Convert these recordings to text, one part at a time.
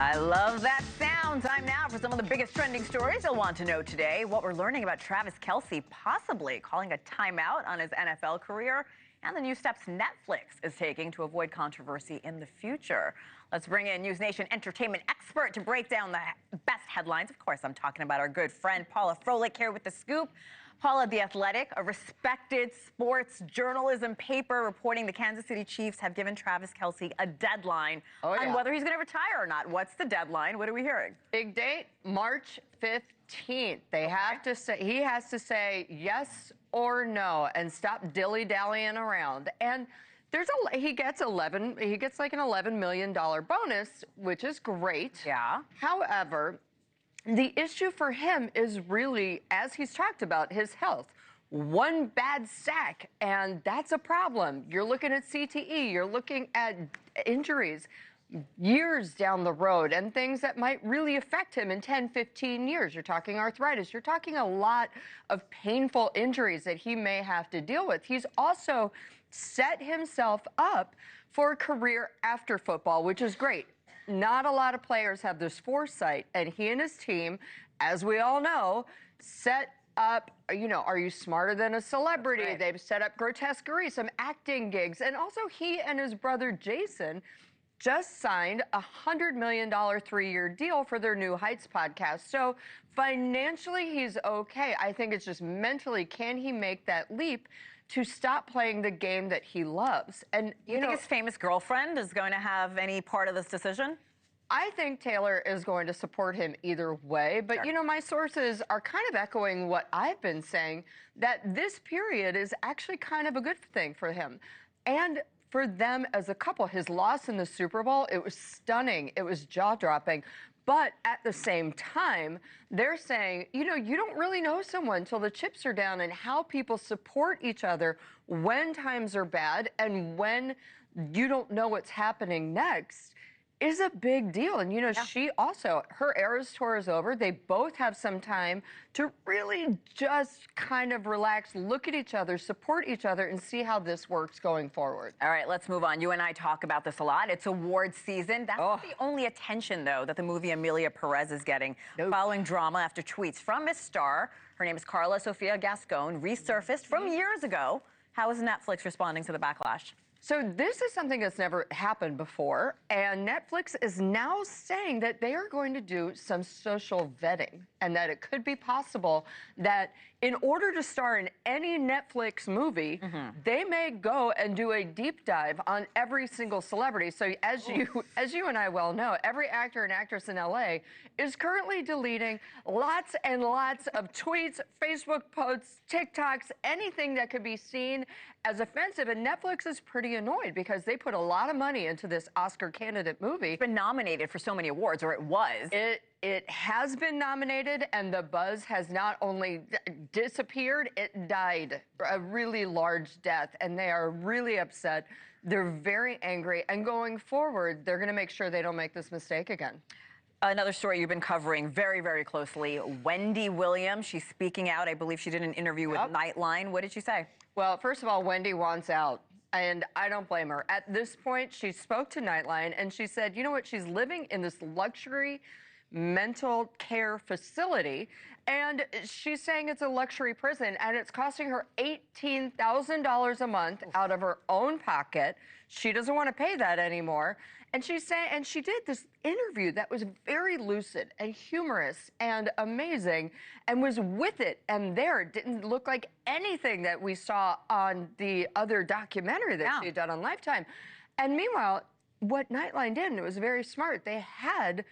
I love that sound. Time now for some of the biggest trending stories you'll want to know today. What we're learning about Travis Kelce possibly calling a timeout on his NFL career, and the new steps Netflix is taking to avoid controversy in the future. Let's bring in NewsNation entertainment expert to break down the best headlines. Of course, I'm talking about our good friend Paula Froelich here with The Scoop. Paula, The Athletic, a respected sports journalism paper reporting the Kansas City Chiefs have given Travis Kelce a deadline on whether he's going to retire or not. What's the deadline? What are we hearing? Big date, March 15th. They have to say, he has to say yes or no and stop dilly-dallying around. And he gets like an $11 million bonus, which is great. Yeah. However, the issue for him is really, as he's talked about, his health. One bad sack, and that's a problem. You're looking at CTE, you're looking at injuries years down the road and things that might really affect him in 10, 15 years. You're talking arthritis. You're talking a lot of painful injuries that he may have to deal with. He's also set himself up for a career after football, which is great. Not a lot of players have this foresight, and he and his team, as we all know, set up, Are You Smarter Than a Celebrity? Right. They've set up Grotesquerie, some acting gigs, and also he and his brother Jason just signed a $100 million 3-year deal for their New Heights podcast. So financially, he's okay. I think it's just mentally, can he make that leap to stop playing the game that he loves? And you think his famous girlfriend is going to have any part of this decision? I think Taylor is going to support him either way. But, Sure. My sources are kind of echoing what I've been saying, that this period is actually kind of a good thing for him. And for them as a couple, his loss in the Super Bowl, it was stunning. It was jaw-dropping. But at the same time, they're saying, you don't really know someone till the chips are down, and how people support each other when times are bad and when you don't know what's happening next is a big deal. And, she also, her Eras tour is over. They both have some time to really just kind of relax, look at each other, support each other, and see how this works going forward. All right, let's move on. You and I talk about this a lot. It's awards season. That's not the only attention, though, that the movie Amelia Perez is getting, following drama after tweets from Miss Star. Her name is Carla Sofia Gascon, resurfaced from years ago. How is Netflix responding to the backlash? So this is something that's never happened before, and Netflix is now saying that they are going to do some social vetting, and that it could be possible that in order to star in any Netflix movie, they may go and do a deep dive on every single celebrity. So as you and I well know, every actor and actress in LA is currently deleting lots and lots of tweets, Facebook posts, TikToks, anything that could be seen as offensive. And Netflix is pretty annoyed because they put a lot of money into this Oscar candidate movie. It's been nominated for so many awards, or it was. It has been nominated, and the buzz has not only disappeared, it died. A really large death, and they are really upset. They're very angry, and going forward, they're going to make sure they don't make this mistake again. Another story you've been covering very, very closely, Wendy Williams. She's speaking out. I believe she did an interview with Nightline. What did she say? Well, first of all, Wendy wants out, and I don't blame her. At this point, she spoke to Nightline, and she said, you know what, she's living in this luxury mental care facility, and she's saying it's a luxury prison, and it's costing her $18,000 a month out of her own pocket. She doesn't want to pay that anymore. And she's saying, and she did this interview that was very lucid and humorous and amazing, and was with it and there. It didn't look like anything that we saw on the other documentary that she had done on Lifetime. And meanwhile, what Nightline did, and it was very smart, they had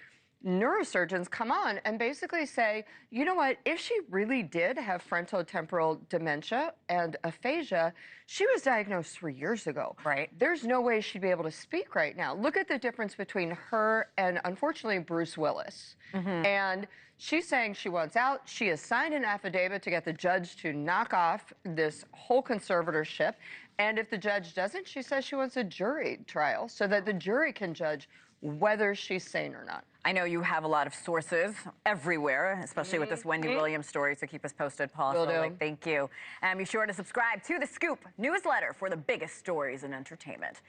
neurosurgeons come on and basically say, you know what, if she really did have frontotemporal dementia and aphasia, she was diagnosed 3 years ago. Right. There's no way she'd be able to speak right now. Look at the difference between her and, unfortunately, Bruce Willis. And she's saying she wants out. She has signed an affidavit to get the judge to knock off this whole conservatorship. And if the judge doesn't, she says she wants a jury trial so that the jury can judge whether she's sane or not. I know you have a lot of sources everywhere, especially with this Wendy Williams story, so keep us posted, Paul. Will do. Thank you. And be sure to subscribe to The Scoop newsletter for the biggest stories in entertainment.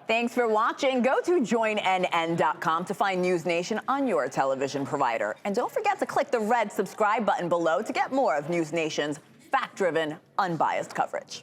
Thanks for watching. Go to joinnn.com to find NewsNation on your television provider. And don't forget to click the red subscribe button below to get more of NewsNation's fact-driven, unbiased coverage.